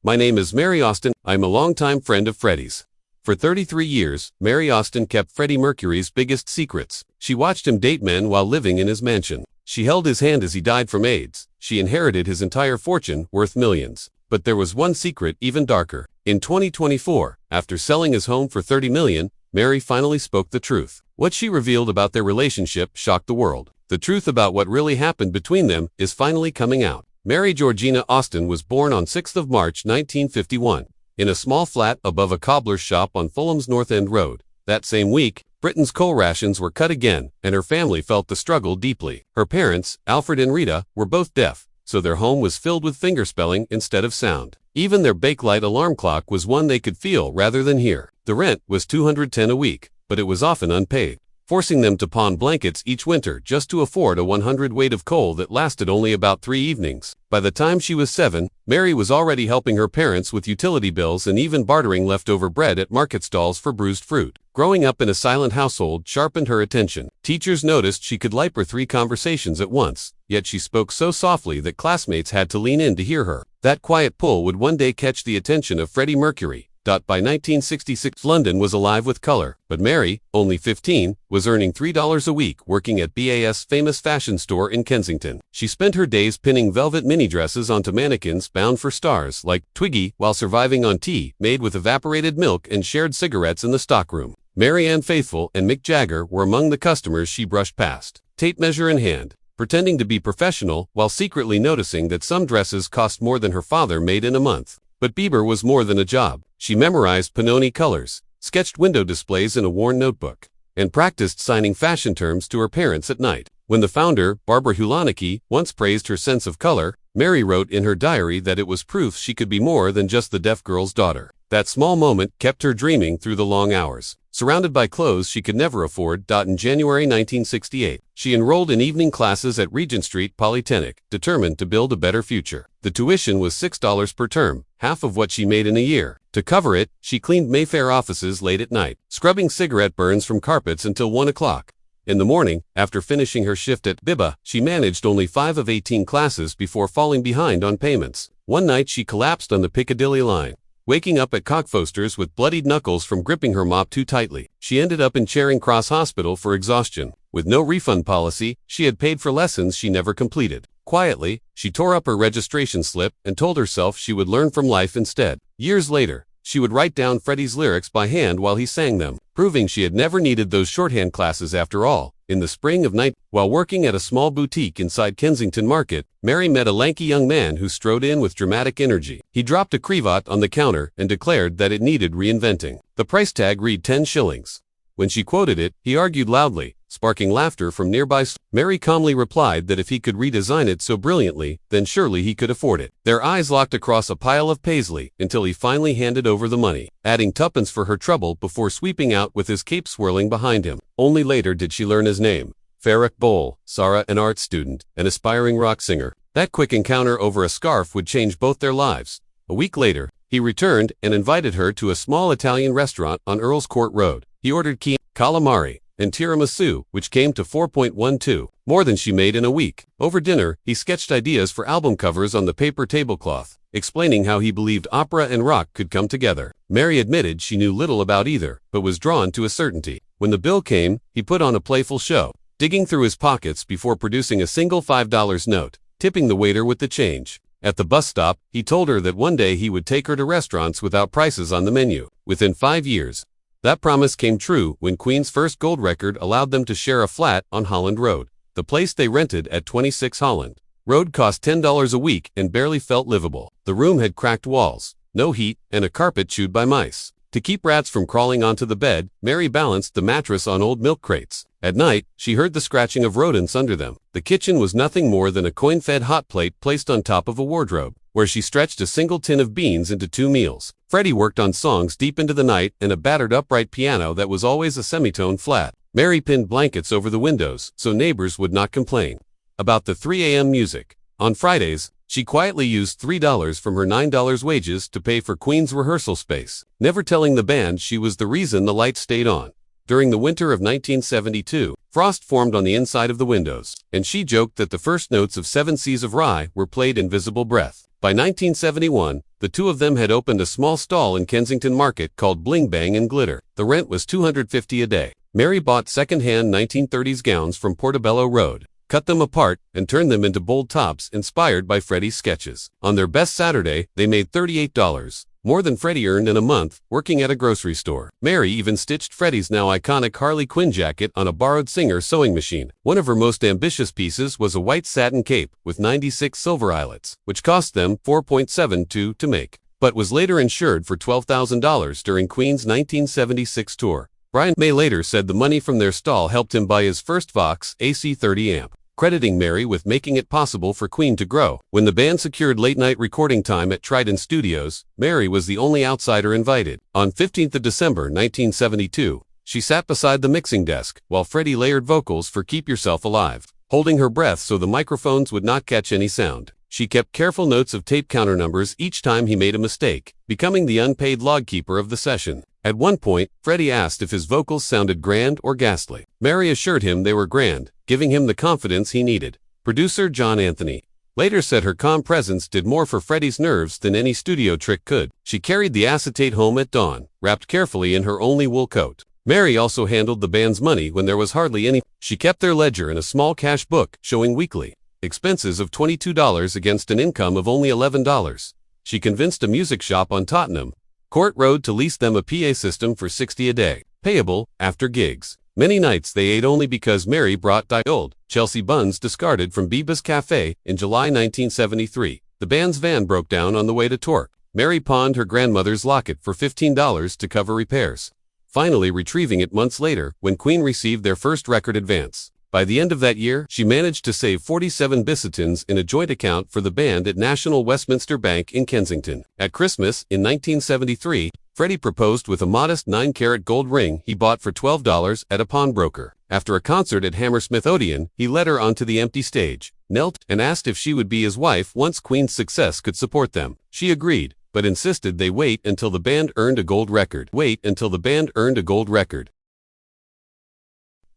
My name is Mary Austin. I'm a longtime friend of Freddie's. For 33 years, Mary Austin kept Freddie Mercury's biggest secrets. She watched him date men while living in his mansion. She held his hand as he died from AIDS. She inherited his entire fortune, worth millions. But there was one secret even darker. In 2024, after selling his home for $30 million, Mary finally spoke the truth. What she revealed about their relationship shocked the world. The truth about what really happened between them is finally coming out. Mary Georgina Austin was born on 6th of March 1951, in a small flat above a cobbler's shop on Fulham's North End Road. That same week, Britain's coal rations were cut again, and her family felt the struggle deeply. Her parents, Alfred and Rita, were both deaf, so their home was filled with fingerspelling instead of sound. Even their Bakelite alarm clock was one they could feel rather than hear. The rent was $210 a week, but it was often unpaid, forcing them to pawn blankets each winter just to afford a 100 weight of coal that lasted only about 3 evenings. By the time she was 7, Mary was already helping her parents with utility bills and even bartering leftover bread at market stalls for bruised fruit. Growing up in a silent household sharpened her attention. Teachers noticed she could lype 3 conversations at once, yet she spoke so softly that classmates had to lean in to hear her. That quiet pull would one day catch the attention of Freddie Mercury. By 1966, London was alive with color, but Mary, only 15, was earning $3 a week working at BAS's famous fashion store in Kensington. She spent her days pinning velvet mini dresses onto mannequins bound for stars like Twiggy while surviving on tea made with evaporated milk and shared cigarettes in the stockroom. Mary Ann Faithfull and Mick Jagger were among the customers she brushed past, tape measure in hand, pretending to be professional while secretly noticing that some dresses cost more than her father made in a month. But Bieber was more than a job. She memorized Panoni colors, sketched window displays in a worn notebook, and practiced signing fashion terms to her parents at night. When the founder, Barbara Hulaniki, once praised her sense of color, Mary wrote in her diary that it was proof she could be more than just the deaf girl's daughter. That small moment kept her dreaming through the long hours. Surrounded by clothes she could never afford. In January 1968, she enrolled in evening classes at Regent Street Polytechnic, determined to build a better future. The tuition was $6 per term, half of what she made in a year. To cover it, she cleaned Mayfair offices late at night, scrubbing cigarette burns from carpets until 1 o'clock. In the morning, after finishing her shift at BIBA, she managed only 5 of 18 classes before falling behind on payments. One night she collapsed on the Piccadilly line, waking up at Cockfosters with bloodied knuckles from gripping her mop too tightly. She ended up in Charing Cross Hospital for exhaustion. With no refund policy, she had paid for lessons she never completed. Quietly, she tore up her registration slip and told herself she would learn from life instead. Years later, she would write down Freddie's lyrics by hand while he sang them, proving she had never needed those shorthand classes after all. In the spring of while working at a small boutique inside Kensington Market, Mary met a lanky young man who strode in with dramatic energy. He dropped a cravat on the counter and declared that it needed reinventing. The price tag read 10 shillings. When she quoted it, he argued loudly, sparking laughter from nearby. Mary calmly replied that if he could redesign it so brilliantly, then surely he could afford it. Their eyes locked across a pile of paisley until he finally handed over the money, adding tuppence for her trouble before sweeping out with his cape swirling behind him. Only later did she learn his name. Farrokh Bowl, Sarah, an art student, an aspiring rock singer. That quick encounter over a scarf would change both their lives. A week later, he returned and invited her to a small Italian restaurant on Earl's Court Road. He ordered calamari and tiramisu, which came to $4.12, more than she made in a week. Over dinner, he sketched ideas for album covers on the paper tablecloth, explaining how he believed opera and rock could come together. Mary admitted she knew little about either, but was drawn to a certainty. When the bill came, he put on a playful show, digging through his pockets before producing a single $5 note, tipping the waiter with the change. At the bus stop, he told her that one day he would take her to restaurants without prices on the menu. Within 5 years, that promise came true when Queen's first gold record allowed them to share a flat on Holland Road. The place they rented at 26 Holland Road cost $10 a week and barely felt livable. The room had cracked walls, no heat, and a carpet chewed by mice. To keep rats from crawling onto the bed, Mary balanced the mattress on old milk crates. At night, she heard the scratching of rodents under them. The kitchen was nothing more than a coin-fed hot plate placed on top of a wardrobe, where she stretched a single tin of beans into 2 meals. Freddie worked on songs deep into the night and a battered upright piano that was always a semitone flat. Mary pinned blankets over the windows so neighbors would not complain about the 3 a.m. music. On Fridays, she quietly used $3 from her $9 wages to pay for Queen's rehearsal space, never telling the band she was the reason the lights stayed on. During the winter of 1972, frost formed on the inside of the windows, and she joked that the first notes of 7 Seas of Rye were played in visible breath. By 1971, the two of them had opened a small stall in Kensington Market called Bling Bang and Glitter. The rent was $250 a day. Mary bought second-hand 1930s gowns from Portobello Road, cut them apart, and turned them into bold tops inspired by Freddie's sketches. On their best Saturday, they made $38, more than Freddie earned in a month working at a grocery store. Mary even stitched Freddie's now iconic Harley Quinn jacket on a borrowed Singer sewing machine. One of her most ambitious pieces was a white satin cape with 96 silver eyelets, which cost them $4.72 to make, but was later insured for $12,000 during Queen's 1976 tour. Brian May later said the money from their stall helped him buy his first Vox AC30 amp, crediting Mary with making it possible for Queen to grow. When the band secured late-night recording time at Trident Studios, Mary was the only outsider invited. On 15th of December 1972, she sat beside the mixing desk while Freddie layered vocals for Keep Yourself Alive, holding her breath so the microphones would not catch any sound. She kept careful notes of tape counter numbers each time he made a mistake, becoming the unpaid log keeper of the session. At one point, Freddie asked if his vocals sounded grand or ghastly. Mary assured him they were grand, giving him the confidence he needed. Producer John Anthony later said her calm presence did more for Freddie's nerves than any studio trick could. She carried the acetate home at dawn, wrapped carefully in her only wool coat. Mary also handled the band's money when there was hardly any. She kept their ledger in a small cash book showing weekly expenses of $22 against an income of only $11. She convinced a music shop on Tottenham Court Road to lease them a PA system for $60 a day, payable after gigs. Many nights they ate only because Mary brought old Chelsea buns discarded from Biba's Cafe in July 1973. The band's van broke down on the way to Torque. Mary pawned her grandmother's locket for $15 to cover repairs, finally retrieving it months later when Queen received their first record advance. By the end of that year, she managed to save 47 bissetins in a joint account for the band at National Westminster Bank in Kensington. At Christmas, in 1973, Freddie proposed with a modest 9-carat gold ring he bought for $12 at a pawnbroker. After a concert at Hammersmith Odeon, he led her onto the empty stage, knelt, and asked if she would be his wife once Queen's success could support them. She agreed, but insisted they wait until the band earned a gold record.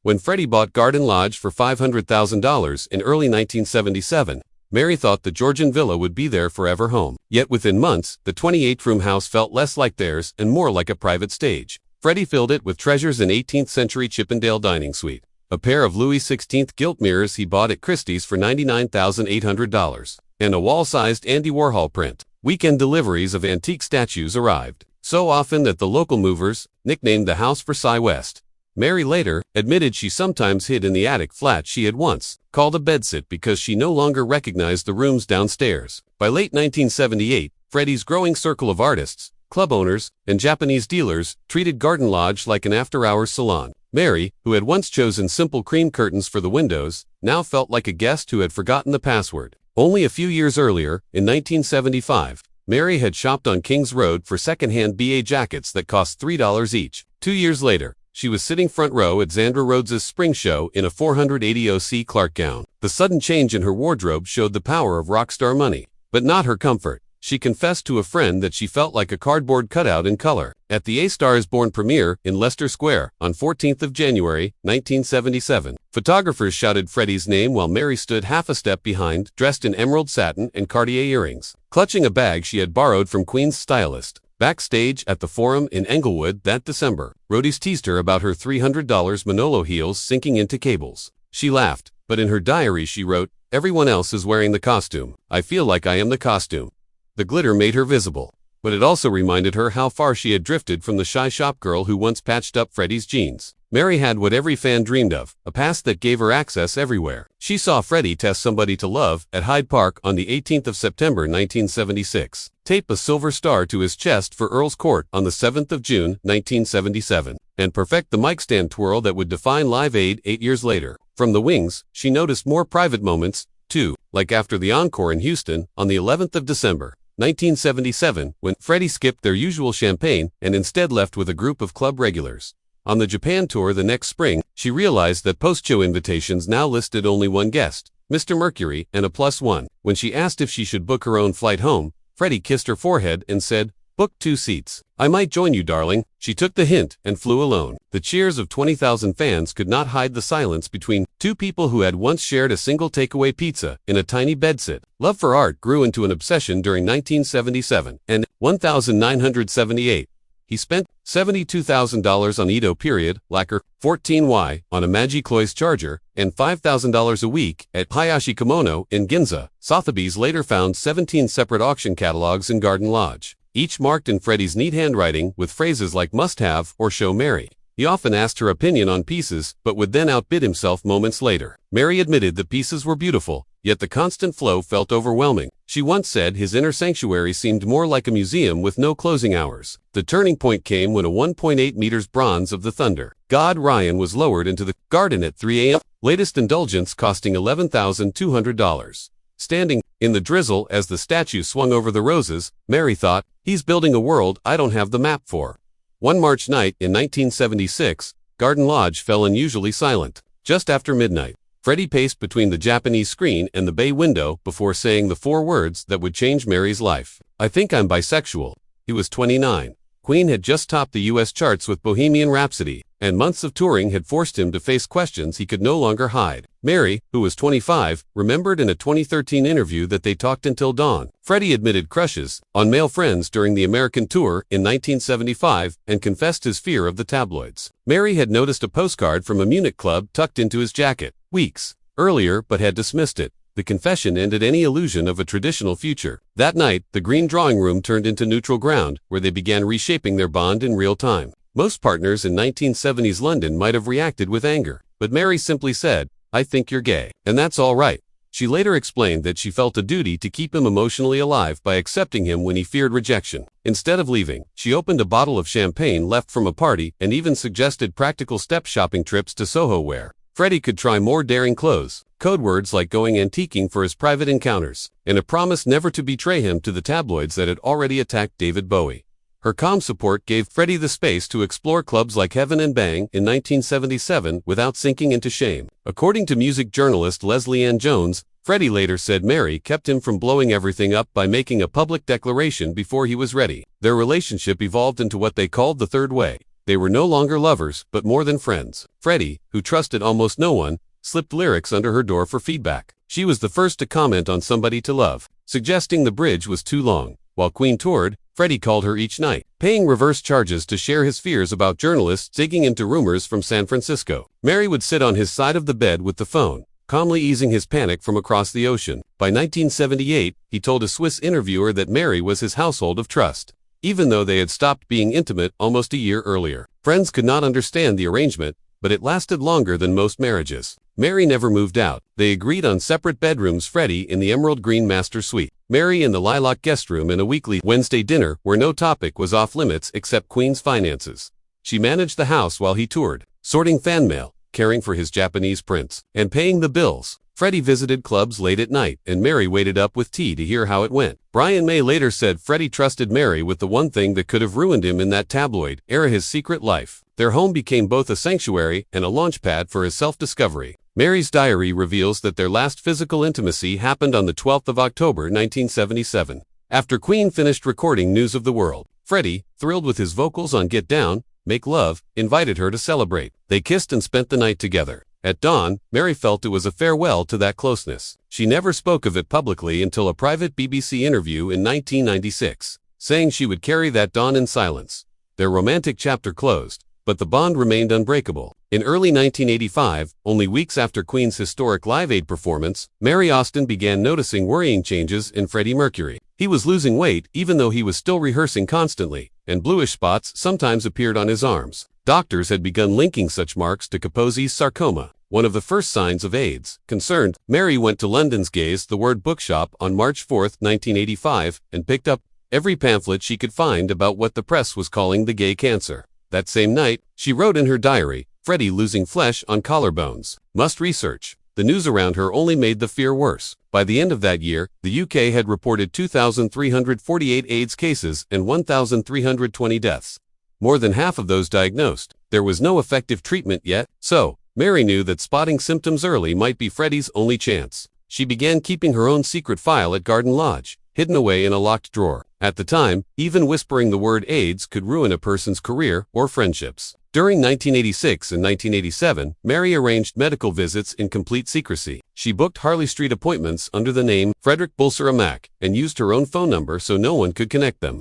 When Freddie bought Garden Lodge for $500,000 in early 1977, Mary thought the Georgian villa would be their forever home. Yet within months, the 28-room house felt less like theirs and more like a private stage. Freddie filled it with treasures: an 18th-century Chippendale dining suite, a pair of Louis XVI gilt mirrors he bought at Christie's for $99,800, and a wall-sized Andy Warhol print. Weekend deliveries of antique statues arrived, so often that the local movers nicknamed the house Versailles West. Mary later admitted she sometimes hid in the attic flat she had once called a bedsit because she no longer recognized the rooms downstairs. By late 1978, Freddie's growing circle of artists, club owners, and Japanese dealers treated Garden Lodge like an after-hours salon. Mary, who had once chosen simple cream curtains for the windows, now felt like a guest who had forgotten the password. Only a few years earlier, in 1975, Mary had shopped on Kings Road for second-hand BA jackets that cost $3 each. 2 years later, she was sitting front row at Zandra Rhodes's spring show in a 480 OC Clark gown. The sudden change in her wardrobe showed the power of rock star money, but not her comfort. She confessed to a friend that she felt like a cardboard cutout in color. At the A Star is Born premiere in Leicester Square on 14th of January, 1977, photographers shouted Freddie's name while Mary stood half a step behind, dressed in emerald satin and Cartier earrings, clutching a bag she had borrowed from Queen's stylist. Backstage at the Forum in Englewood that December, roadies teased her about her $300 Manolo heels sinking into cables. She laughed, but in her diary she wrote, "Everyone else is wearing the costume. I feel like I am the costume." The glitter made her visible, but it also reminded her how far she had drifted from the shy shop girl who once patched up Freddie's jeans. Mary had what every fan dreamed of, a past that gave her access everywhere. She saw Freddie test Somebody to Love at Hyde Park on the 18th of September 1976, tape a silver star to his chest for Earl's Court on the 7th of June 1977, and perfect the mic stand twirl that would define Live Aid 8 years later. From the wings, she noticed more private moments, too, like after the encore in Houston on the 11th of December. 1977, when Freddie skipped their usual champagne and instead left with a group of club regulars. On the Japan tour the next spring, she realized that post-show invitations now listed only one guest, Mr. Mercury, and a +1. When she asked if she should book her own flight home, Freddie kissed her forehead and said, Book 2 seats. I might join you, darling. She took the hint and flew alone. The cheers of 20,000 fans could not hide the silence between two people who had once shared a single takeaway pizza in a tiny bedsit. Love for art grew into an obsession during 1977 and 1978. He spent $72,000 on Edo period lacquer 14Y on a Magicloise charger and $5,000 a week at Hayashi Kimono in Ginza. Sotheby's later found 17 separate auction catalogs in Garden Lodge, each marked in Freddie's neat handwriting with phrases like must have or show Mary. He often asked her opinion on pieces, but would then outbid himself moments later. Mary admitted the pieces were beautiful, yet the constant flow felt overwhelming. She once said his inner sanctuary seemed more like a museum with no closing hours. The turning point came when a 1.8 meters bronze of the Thunder God Ryan was lowered into the garden at 3 a.m., latest indulgence costing $11,200. Standing in the drizzle as the statue swung over the roses, Mary thought, he's building a world I don't have the map for. One March night in 1976, Garden Lodge fell unusually silent. Just after midnight, Freddie paced between the Japanese screen and the bay window before saying the 4 words that would change Mary's life. I think I'm bisexual. He was 29. Queen had just topped the U.S. charts with Bohemian Rhapsody, and months of touring had forced him to face questions he could no longer hide. Mary, who was 25, remembered in a 2013 interview that they talked until dawn. Freddie admitted crushes on male friends during the American tour in 1975 and confessed his fear of the tabloids. Mary had noticed a postcard from a Munich club tucked into his jacket weeks earlier but had dismissed it. The confession ended any illusion of a traditional future. That night, the green drawing room turned into neutral ground, where they began reshaping their bond in real time. Most partners in 1970s London might have reacted with anger, but Mary simply said, I think you're gay, and that's all right. She later explained that she felt a duty to keep him emotionally alive by accepting him when he feared rejection. Instead of leaving, she opened a bottle of champagne left from a party and even suggested practical step shopping trips to Soho where Freddie could try more daring clothes, code words like going antiquing for his private encounters, and a promise never to betray him to the tabloids that had already attacked David Bowie. Her calm support gave Freddie the space to explore clubs like Heaven and Bang in 1977 without sinking into shame. According to music journalist Leslie Ann Jones, Freddie later said Mary kept him from blowing everything up by making a public declaration before he was ready. Their relationship evolved into what they called the third way. They were no longer lovers, but more than friends. Freddie, who trusted almost no one, slipped lyrics under her door for feedback. She was the first to comment on Somebody to Love, suggesting the bridge was too long. While Queen toured, Freddie called her each night, paying reverse charges to share his fears about journalists digging into rumors from San Francisco. Mary would sit on his side of the bed with the phone, calmly easing his panic from across the ocean. By 1978, he told a Swiss interviewer that Mary was his household of trust, even though they had stopped being intimate almost a year earlier. Friends could not understand the arrangement, but it lasted longer than most marriages. Mary never moved out. They agreed on separate bedrooms, Freddie in the emerald green master suite, Mary in the lilac guest room, and a weekly Wednesday dinner where no topic was off limits except Queen's finances. She managed the house while he toured, sorting fan mail, caring for his Japanese prints, and paying the bills. Freddie visited clubs late at night, and Mary waited up with tea to hear how it went. Brian May later said Freddie trusted Mary with the one thing that could have ruined him in that tabloid era, his secret life. Their home became both a sanctuary and a launchpad for his self-discovery. Mary's diary reveals that their last physical intimacy happened on the 12th of October 1977. After Queen finished recording News of the World, Freddie, thrilled with his vocals on Get Down, Make Love, invited her to celebrate. They kissed and spent the night together. At dawn, Mary felt it was a farewell to that closeness. She never spoke of it publicly until a private BBC interview in 1996, saying she would carry that dawn in silence. Their romantic chapter closed, but the bond remained unbreakable. In early 1985, only weeks after Queen's historic Live Aid performance, Mary Austin began noticing worrying changes in Freddie Mercury. He was losing weight even though he was still rehearsing constantly, and bluish spots sometimes appeared on his arms. Doctors had begun linking such marks to Kaposi's sarcoma, one of the first signs of AIDS. Concerned, Mary went to London's Gaze the Word bookshop on March 4, 1985, and picked up every pamphlet she could find about what the press was calling the gay cancer. That same night, she wrote in her diary, Freddie losing flesh on collarbones. Must research. The news around her only made the fear worse. By the end of that year, the UK had reported 2,348 AIDS cases and 1,320 deaths. More than half of those diagnosed. There was no effective treatment yet, so Mary knew that spotting symptoms early might be Freddie's only chance. She began keeping her own secret file at Garden Lodge, hidden away in a locked drawer. At the time, even whispering the word AIDS could ruin a person's career or friendships. During 1986 and 1987, Mary arranged medical visits in complete secrecy. She booked Harley Street appointments under the name Frederick Bulser-Amack and used her own phone number so no one could connect them.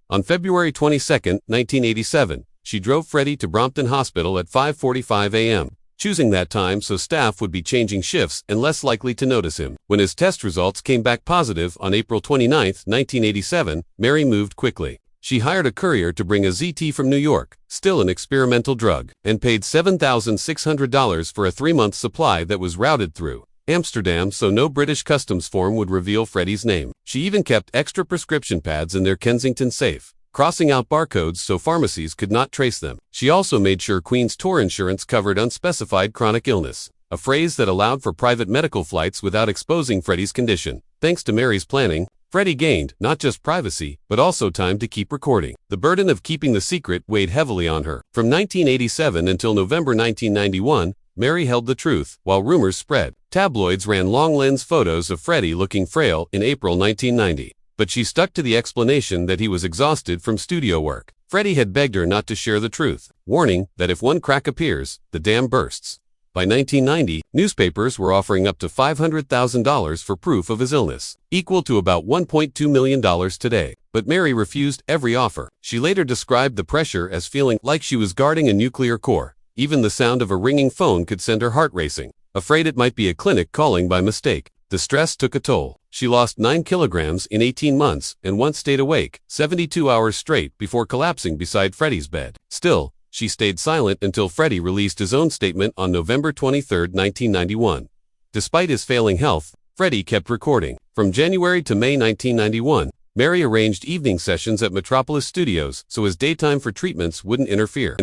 On February 22, 1987, she drove Freddie to Brompton Hospital at 5:45 a.m., choosing that time so staff would be changing shifts and less likely to notice him. When his test results came back positive on April 29, 1987, Mary moved quickly. She hired a courier to bring a ZT from New York, still an experimental drug, and paid $7,600 for a 3-month supply that was routed through Amsterdam so no British customs form would reveal Freddie's name. She even kept extra prescription pads in their Kensington safe, crossing out barcodes so pharmacies could not trace them. She also made sure Queen's tour insurance covered unspecified chronic illness, a phrase that allowed for private medical flights without exposing Freddie's condition. Thanks to Mary's planning, Freddie gained not just privacy, but also time to keep recording. The burden of keeping the secret weighed heavily on her. From 1987 until November 1991, Mary held the truth, while rumors spread. Tabloids ran long-lens photos of Freddie looking frail in April 1990. But she stuck to the explanation that he was exhausted from studio work. Freddie had begged her not to share the truth, warning that if one crack appears, the dam bursts. By 1990, newspapers were offering up to $500,000 for proof of his illness, equal to about $1.2 million today. But Mary refused every offer. She later described the pressure as feeling like she was guarding a nuclear core. Even the sound of a ringing phone could send her heart racing, afraid it might be a clinic calling by mistake. The stress took a toll. She lost 9 kilograms in 18 months and once stayed awake 72 hours straight before collapsing beside Freddie's bed. Still, she stayed silent until Freddie released his own statement on November 23, 1991. Despite his failing health, Freddie kept recording. From January to May 1991, Mary arranged evening sessions at Metropolis Studios so his daytime for treatments wouldn't interfere.